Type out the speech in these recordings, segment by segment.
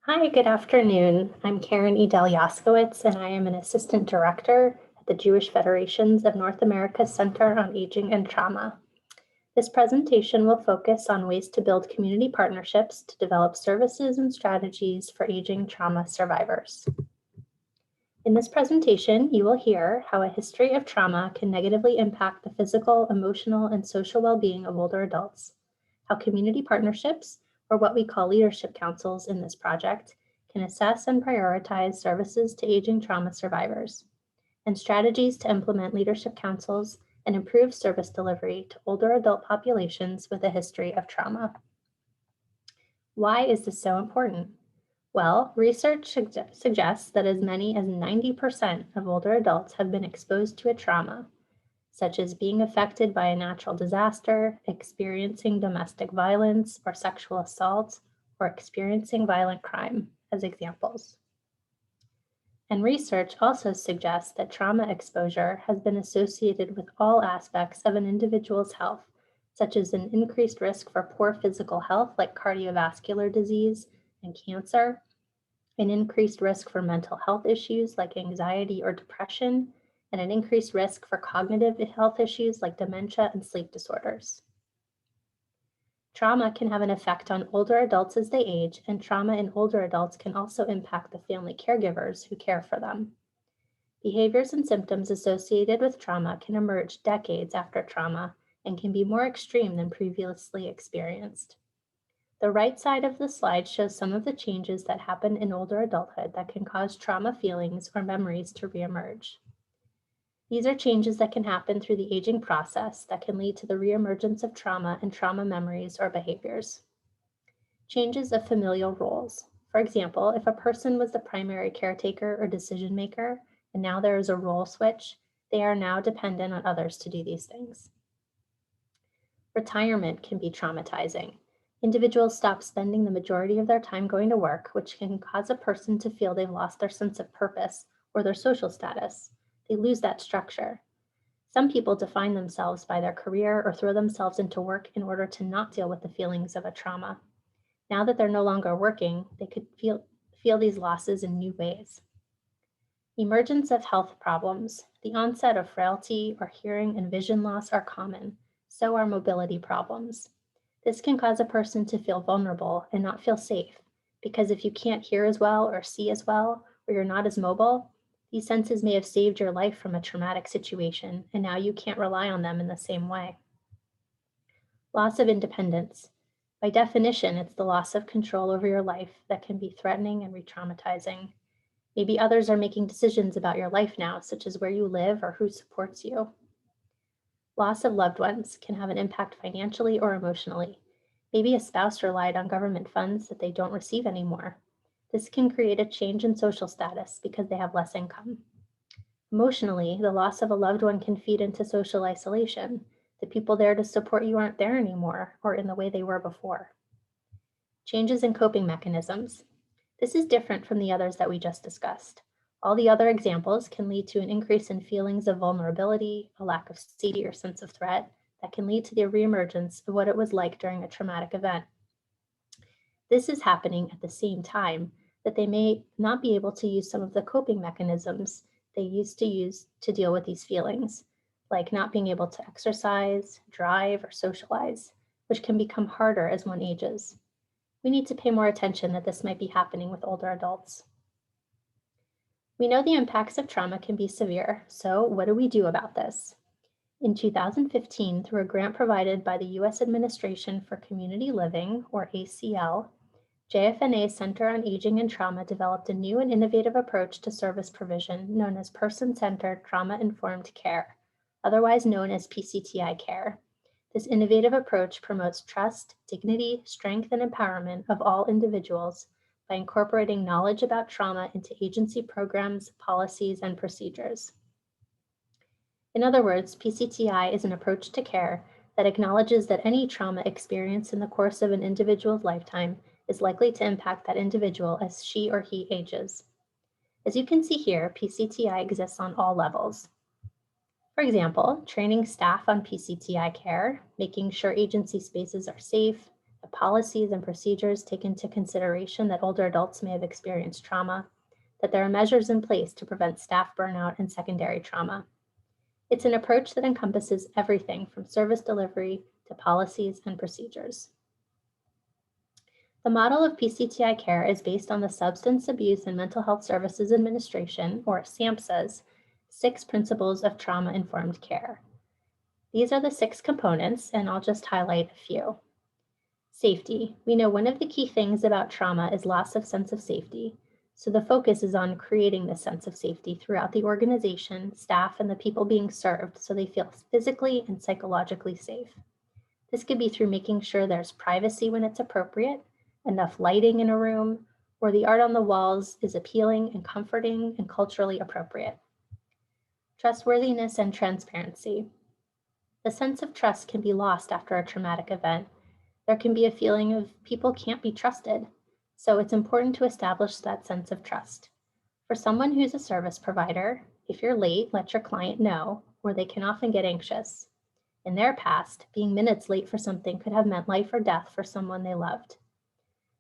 Hi, good afternoon. I'm Karen Edel Yaskowitz, and I am an assistant director at the Jewish Federations of North America Center on Aging and Trauma. This presentation will focus on ways to build community partnerships to develop services and strategies for aging trauma survivors. In this presentation, you will hear how a history of trauma can negatively impact the physical, emotional, and social well-being of older adults, how community partnerships, or what we call leadership councils in this project, can assess and prioritize services to aging trauma survivors, and strategies to implement leadership councils and improve service delivery to older adult populations with a history of trauma. Why is this so important? Well, research suggests that as many as 90% of older adults have been exposed to a trauma, such as being affected by a natural disaster, experiencing domestic violence or sexual assault, or experiencing violent crime, as examples. And research also suggests that trauma exposure has been associated with all aspects of an individual's health, such as an increased risk for poor physical health like cardiovascular disease and cancer, an increased risk for mental health issues like anxiety or depression, and an increased risk for cognitive health issues like dementia and sleep disorders. Trauma can have an effect on older adults as they age, and trauma in older adults can also impact the family caregivers who care for them. Behaviors and symptoms associated with trauma can emerge decades after trauma and can be more extreme than previously experienced. The right side of the slide shows some of the changes that happen in older adulthood that can cause trauma feelings or memories to reemerge. These are changes that can happen through the aging process that can lead to the reemergence of trauma and trauma memories or behaviors. Changes of familial roles. For example, if a person was the primary caretaker or decision maker, and now there is a role switch, they are now dependent on others to do these things. Retirement can be traumatizing. Individuals stop spending the majority of their time going to work, which can cause a person to feel they've lost their sense of purpose or their social status. They lose that structure. Some people define themselves by their career or throw themselves into work in order to not deal with the feelings of a trauma. Now that they're no longer working, they could feel these losses in new ways. Emergence of health problems. The onset of frailty or hearing and vision loss are common. So are mobility problems. This can cause a person to feel vulnerable and not feel safe, because if you can't hear as well or see as well, or you're not as mobile, these senses may have saved your life from a traumatic situation, and now you can't rely on them in the same way. Loss of independence. By definition, it's the loss of control over your life that can be threatening and re-traumatizing. Maybe others are making decisions about your life now, such as where you live or who supports you. Loss of loved ones can have an impact financially or emotionally. Maybe a spouse relied on government funds that they don't receive anymore. This can create a change in social status because they have less income. Emotionally, the loss of a loved one can feed into social isolation. The people there to support you aren't there anymore or in the way they were before. Changes in coping mechanisms. This is different from the others that we just discussed. All the other examples can lead to an increase in feelings of vulnerability, a lack of safety or sense of threat that can lead to the reemergence of what it was like during a traumatic event. This is happening at the same time that they may not be able to use some of the coping mechanisms they used to use to deal with these feelings, like not being able to exercise, drive, or socialize, which can become harder as one ages. We need to pay more attention that this might be happening with older adults. We know the impacts of trauma can be severe, so what do we do about this? In 2015, through a grant provided by the U.S. Administration for Community Living, or ACL, JFNA's Center on Aging and Trauma developed a new and innovative approach to service provision known as Person-Centered Trauma-Informed Care, otherwise known as PCTI care. This innovative approach promotes trust, dignity, strength, and empowerment of all individuals by incorporating knowledge about trauma into agency programs, policies, and procedures. In other words, PCTI is an approach to care that acknowledges that any trauma experienced in the course of an individual's lifetime is likely to impact that individual as she or he ages. As you can see here, PCTI exists on all levels. For example, training staff on PCTI care, making sure agency spaces are safe, The policies and procedures take into consideration that older adults may have experienced trauma, that there are measures in place to prevent staff burnout and secondary trauma. It's an approach that encompasses everything from service delivery to policies and procedures. The model of PCTI care is based on the Substance Abuse and Mental Health Services Administration, or SAMHSA's, 6 principles of trauma-informed care. These are the 6 components, and I'll just highlight a few. Safety. We know one of the key things about trauma is loss of sense of safety, so the focus is on creating this sense of safety throughout the organization, staff, and the people being served so they feel physically and psychologically safe. This could be through making sure there's privacy when it's appropriate, enough lighting in a room, or the art on the walls is appealing and comforting and culturally appropriate. Trustworthiness and transparency. The sense of trust can be lost after a traumatic event. There can be a feeling of people can't be trusted, so it's important to establish that sense of trust. For someone who's a service provider, if you're late, let your client know, or they can often get anxious. In their past, being minutes late for something could have meant life or death for someone they loved.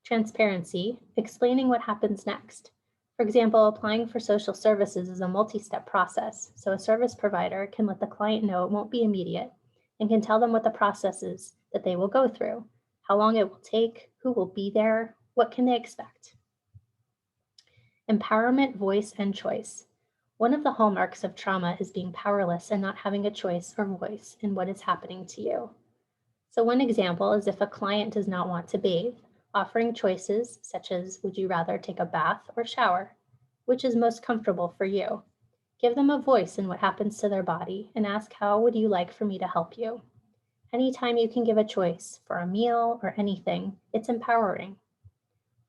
Transparency, explaining what happens next. For example, applying for social services is a multi-step process, so a service provider can let the client know it won't be immediate and can tell them what the process is that they will go through, how long it will take, who will be there, what can they expect. Empowerment, voice, and choice. One of the hallmarks of trauma is being powerless and not having a choice or voice in what is happening to you. So one example is if a client does not want to bathe, offering choices such as, would you rather take a bath or shower? Which is most comfortable for you? Give them a voice in what happens to their body and ask, how would you like for me to help you? Anytime you can give a choice for a meal or anything, it's empowering.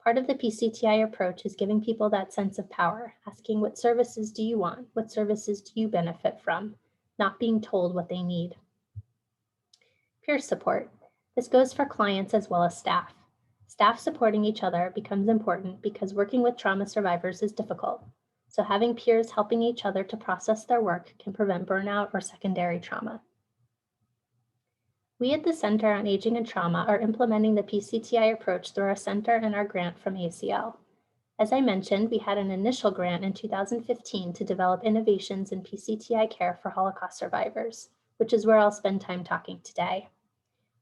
Part of the PCTI approach is giving people that sense of power, asking what services do you want? What services do you benefit from? Not being told what they need. Peer support. This goes for clients as well as staff. Staff supporting each other becomes important because working with trauma survivors is difficult. So having peers helping each other to process their work can prevent burnout or secondary trauma. We at the Center on Aging and Trauma are implementing the PCTI approach through our center and our grant from ACL. As I mentioned, we had an initial grant in 2015 to develop innovations in PCTI care for Holocaust survivors, which is where I'll spend time talking today.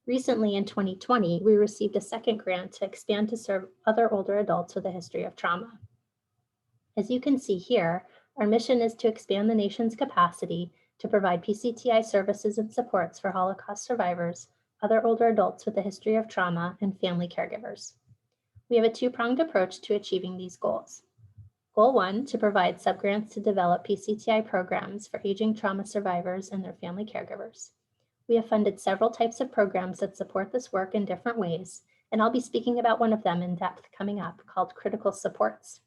Recently, in 2020, we received a second grant to expand to serve other older adults with a history of trauma. As you can see here, our mission is to expand the nation's capacity to provide PCTI services and supports for Holocaust survivors, other older adults with a history of trauma, and family caregivers. We have a 2-pronged approach to achieving these goals. Goal 1, to provide subgrants to develop PCTI programs for aging trauma survivors and their family caregivers. We have funded several types of programs that support this work in different ways, and I'll be speaking about one of them in depth coming up, called Critical Supports.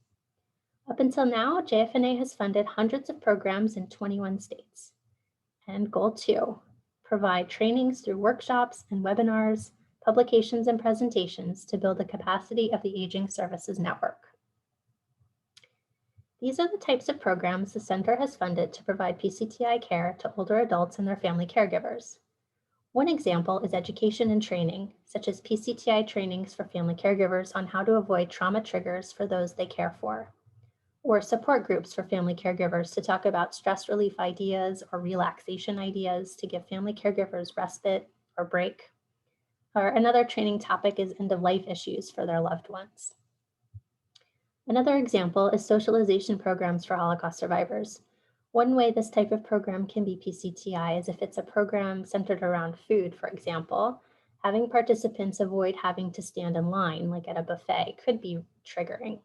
Up until now, JF&A has funded hundreds of programs in 21 states. And Goal 2, provide trainings through workshops and webinars, publications, and presentations to build the capacity of the Aging Services Network. These are the types of programs the center has funded to provide PCTI care to older adults and their family caregivers. One example is education and training, such as PCTI trainings for family caregivers on how to avoid trauma triggers for those they care for, or support groups for family caregivers to talk about stress relief ideas or relaxation ideas to give family caregivers respite or break. Or another training topic is end-of-life issues for their loved ones. Another example is socialization programs for Holocaust survivors. One way this type of program can be PCTI is if it's a program centered around food, for example. Having participants avoid having to stand in line, like at a buffet, could be triggering.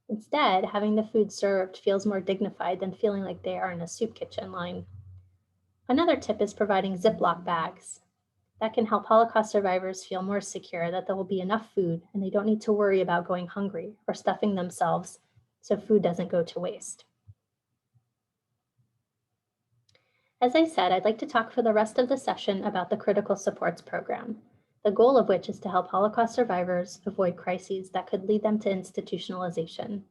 Instead, having the food served feels more dignified than feeling like they are in a soup kitchen line. Another tip is providing Ziploc bags. That can help Holocaust survivors feel more secure that there will be enough food and they don't need to worry about going hungry or stuffing themselves so food doesn't go to waste. As I said, I'd like to talk for the rest of the session about the Critical Supports Program, the goal of which is to help Holocaust survivors avoid crises that could lead them to institutionalization.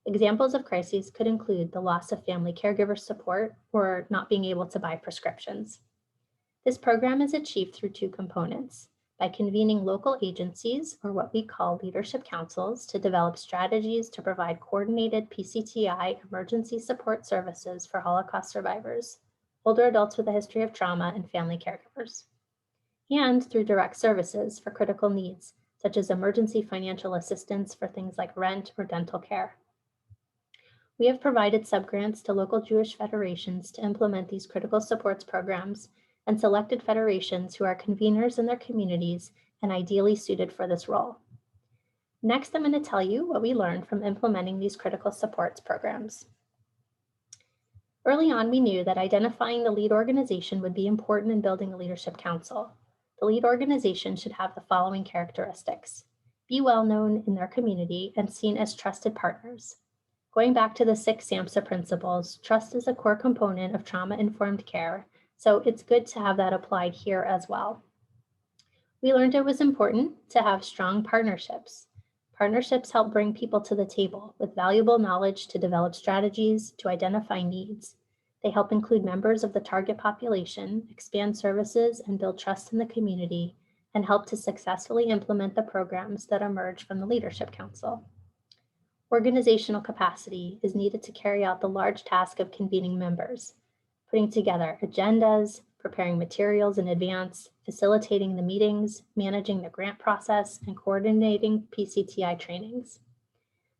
Examples of crises could include the loss of family caregiver support or not being able to buy prescriptions. This program is achieved through 2 components. by convening local agencies, or what we call leadership councils, to develop strategies to provide coordinated PCTI emergency support services for Holocaust survivors, older adults with a history of trauma, and family caregivers, and through direct services for critical needs, such as emergency financial assistance for things like rent or dental care. We have provided subgrants to local Jewish federations to implement these critical supports programs and selected federations who are conveners in their communities and ideally suited for this role. Next, I'm going to tell you what we learned from implementing these critical supports programs. Early on, we knew that identifying the lead organization would be important in building a leadership council. The lead organization should have the following characteristics: be well known in their community and seen as trusted partners. Going back to the 6 SAMHSA principles, trust is a core component of trauma-informed care, so it's good to have that applied here as well. We learned it was important to have strong partnerships. Partnerships help bring people to the table with valuable knowledge to develop strategies to identify needs. They help include members of the target population, expand services, and build trust in the community, and help to successfully implement the programs that emerge from the Leadership Council. Organizational capacity is needed to carry out the large task of convening members, putting together agendas, preparing materials in advance, facilitating the meetings, managing the grant process, and coordinating PCTI trainings.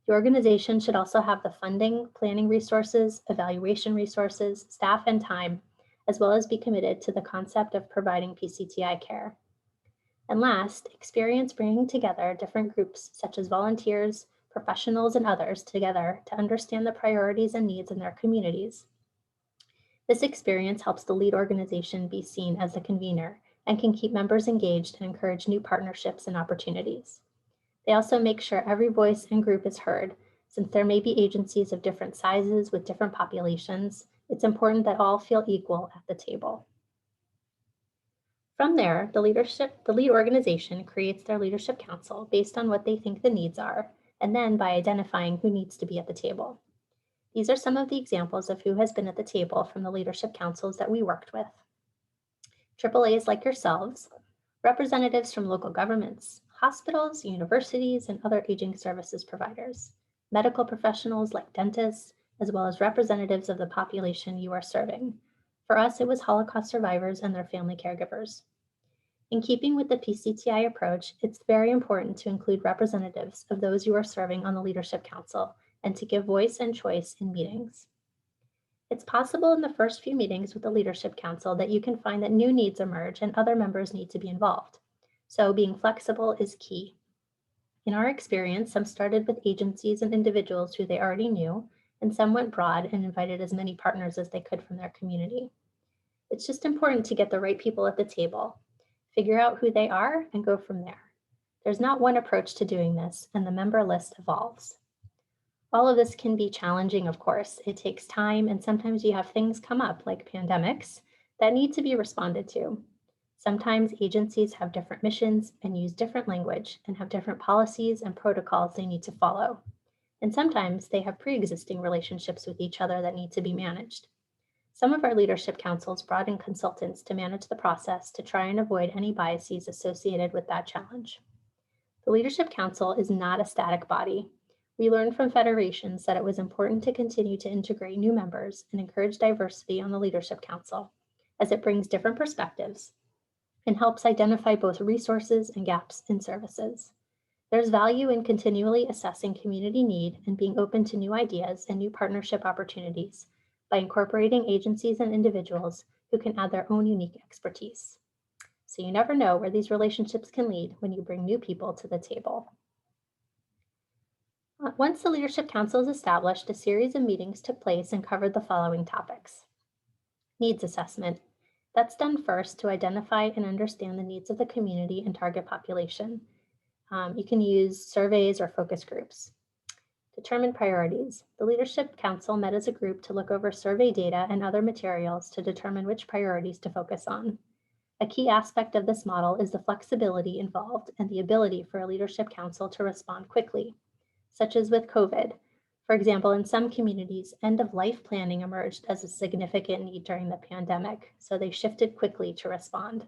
The organization should also have the funding, planning resources, evaluation resources, staff, and time, as well as be committed to the concept of providing PCTI care. And last, experience bringing together different groups such as volunteers, professionals, and others together to understand the priorities and needs in their communities. This experience helps the lead organization be seen as the convener and can keep members engaged and encourage new partnerships and opportunities. They also make sure every voice and group is heard. Since there may be agencies of different sizes with different populations, it's important that all feel equal at the table. From there, the lead organization creates their leadership council based on what they think the needs are, and then by identifying who needs to be at the table. These are some of the examples of who has been at the table from the leadership councils that we worked with. AAAs like yourselves, representatives from local governments, hospitals, universities, and other aging services providers, medical professionals like dentists, as well as representatives of the population you are serving. For us, it was Holocaust survivors and their family caregivers. In keeping with the PCTI approach, it's very important to include representatives of those you are serving on the Leadership Council and to give voice and choice in meetings. It's possible in the first few meetings with the Leadership Council that you can find that new needs emerge and other members need to be involved. So being flexible is key. In our experience, some started with agencies and individuals who they already knew, and some went broad and invited as many partners as they could from their community. It's just important to get the right people at the table, figure out who they are, and go from there. There's not one approach to doing this, and the member list evolves. All of this can be challenging, of course. It takes time, and sometimes you have things come up like pandemics that need to be responded to. Sometimes agencies have different missions and use different language and have different policies and protocols they need to follow. And sometimes they have pre-existing relationships with each other that need to be managed. Some of our leadership councils brought in consultants to manage the process to try and avoid any biases associated with that challenge. The Leadership Council is not a static body. We learned from federations that it was important to continue to integrate new members and encourage diversity on the Leadership Council, as it brings different perspectives and helps identify both resources and gaps in services. There's value in continually assessing community need and being open to new ideas and new partnership opportunities by incorporating agencies and individuals who can add their own unique expertise. So you never know where these relationships can lead when you bring new people to the table. Once the Leadership Council is established, a series of meetings took place and covered the following topics. Needs assessment. That's done first to identify and understand the needs of the community and target population. You can use surveys or focus groups. Determine priorities. The Leadership Council met as a group to look over survey data and other materials to determine which priorities to focus on. A key aspect of this model is the flexibility involved and the ability for a Leadership Council to respond quickly, such as with COVID. For example, in some communities, end-of-life planning emerged as a significant need during the pandemic, so they shifted quickly to respond.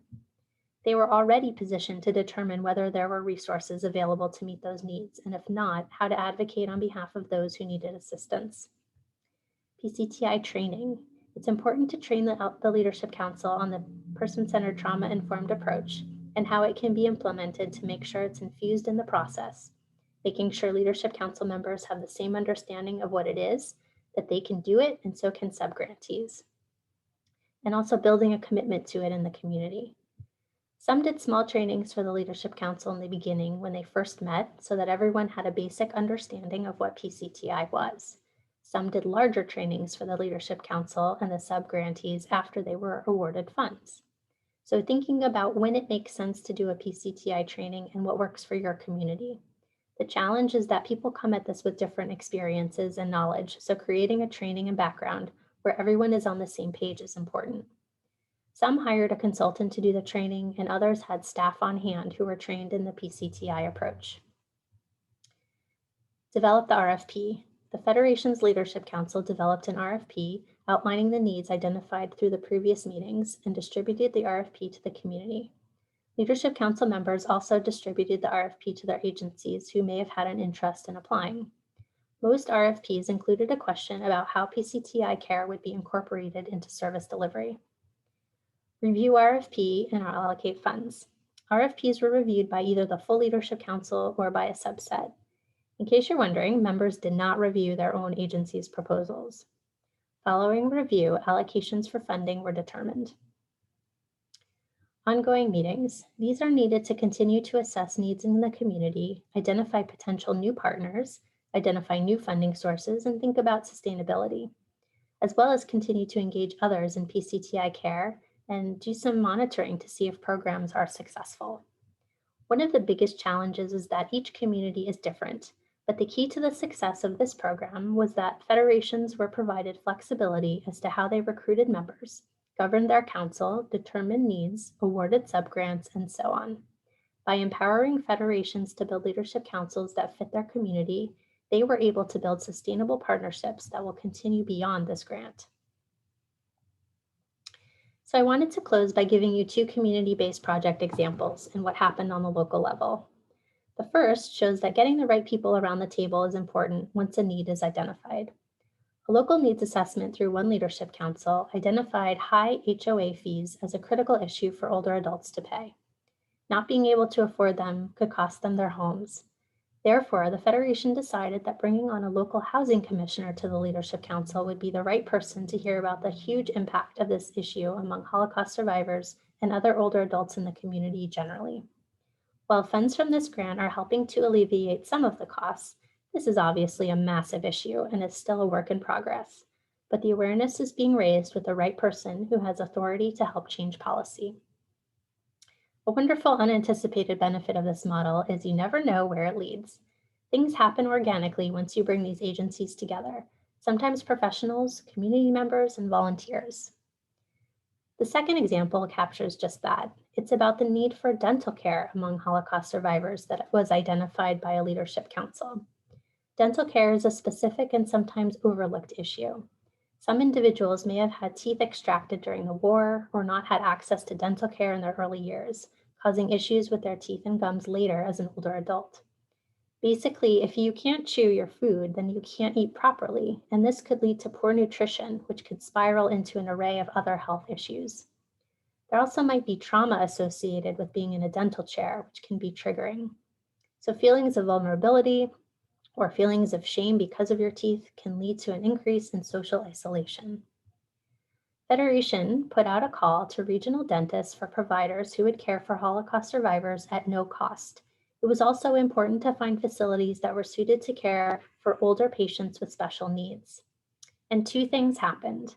They were already positioned to determine whether there were resources available to meet those needs, and if not, how to advocate on behalf of those who needed assistance. PCTI training. It's important to train the Leadership Council on the person-centered trauma-informed approach and how it can be implemented to make sure it's infused in the process, making sure Leadership Council members have the same understanding of what it is, that they can do it, and so can subgrantees, and also building a commitment to it in the community. Some did small trainings for the Leadership Council in the beginning when they first met so that everyone had a basic understanding of what PCTI was. Some did larger trainings for the Leadership Council and the subgrantees after they were awarded funds. So thinking about when it makes sense to do a PCTI training and what works for your community. The challenge is that people come at this with different experiences and knowledge, so creating a training and background where everyone is on the same page is important. Some hired a consultant to do the training, and others had staff on hand who were trained in the PCTI approach. Develop the RFP. The Federation's Leadership Council developed an RFP outlining the needs identified through the previous meetings and distributed the RFP to the community. Leadership Council members also distributed the RFP to their agencies who may have had an interest in applying. Most RFPs included a question about how PCTI care would be incorporated into service delivery. Review RFP and allocate funds. RFPs were reviewed by either the full Leadership Council or by a subset. In case you're wondering, members did not review their own agency's proposals. Following review, allocations for funding were determined. Ongoing meetings. These are needed to continue to assess needs in the community, identify potential new partners, identify new funding sources, and think about sustainability, as well as continue to engage others in PCTI care and do some monitoring to see if programs are successful. One of the biggest challenges is that each community is different, but the key to the success of this program was that federations were provided flexibility as to how they recruited members, governed their council, determined needs, awarded subgrants, and so on. By empowering federations to build leadership councils that fit their community, they were able to build sustainable partnerships that will continue beyond this grant. So I wanted to close by giving you two community-based project examples and what happened on the local level. The first shows that getting the right people around the table is important once a need is identified. A local needs assessment through one leadership council identified high HOA fees as a critical issue for older adults to pay. Not being able to afford them could cost them their homes. Therefore, the Federation decided that bringing on a local housing commissioner to the Leadership Council would be the right person to hear about the huge impact of this issue among Holocaust survivors and other older adults in the community generally. While funds from this grant are helping to alleviate some of the costs, this is obviously a massive issue and is still a work in progress. But the awareness is being raised with the right person who has authority to help change policy. A wonderful unanticipated benefit of this model is you never know where it leads. Things happen organically once you bring these agencies together, sometimes professionals, community members, and volunteers. The second example captures just that. It's about the need for dental care among Holocaust survivors that was identified by a leadership council. Dental care is a specific and sometimes overlooked issue. Some individuals may have had teeth extracted during the war or not had access to dental care in their early years, causing issues with their teeth and gums later as an older adult. Basically, if you can't chew your food, then you can't eat properly, and this could lead to poor nutrition, which could spiral into an array of other health issues. There also might be trauma associated with being in a dental chair, which can be triggering. So feelings of vulnerability or feelings of shame because of your teeth can lead to an increase in social isolation. Federation put out a call to regional dentists for providers who would care for Holocaust survivors at no cost. It was also important to find facilities that were suited to care for older patients with special needs. And two things happened.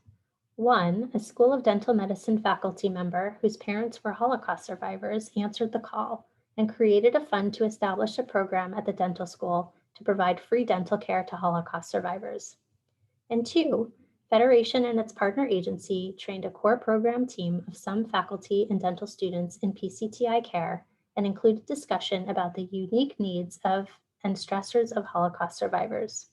One, a School of Dental Medicine faculty member whose parents were Holocaust survivors answered the call and created a fund to establish a program at the dental school to provide free dental care to Holocaust survivors. And two, Federation and its partner agency trained a core program team of some faculty and dental students in PCTI care and included discussion about the unique needs of and stressors of Holocaust survivors.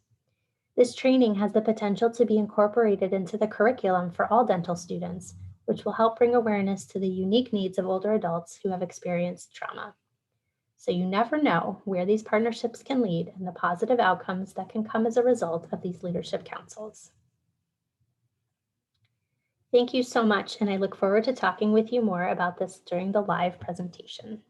This training has the potential to be incorporated into the curriculum for all dental students, which will help bring awareness to the unique needs of older adults who have experienced trauma. So you never know where these partnerships can lead and the positive outcomes that can come as a result of these leadership councils. Thank you so much, and I look forward to talking with you more about this during the live presentation.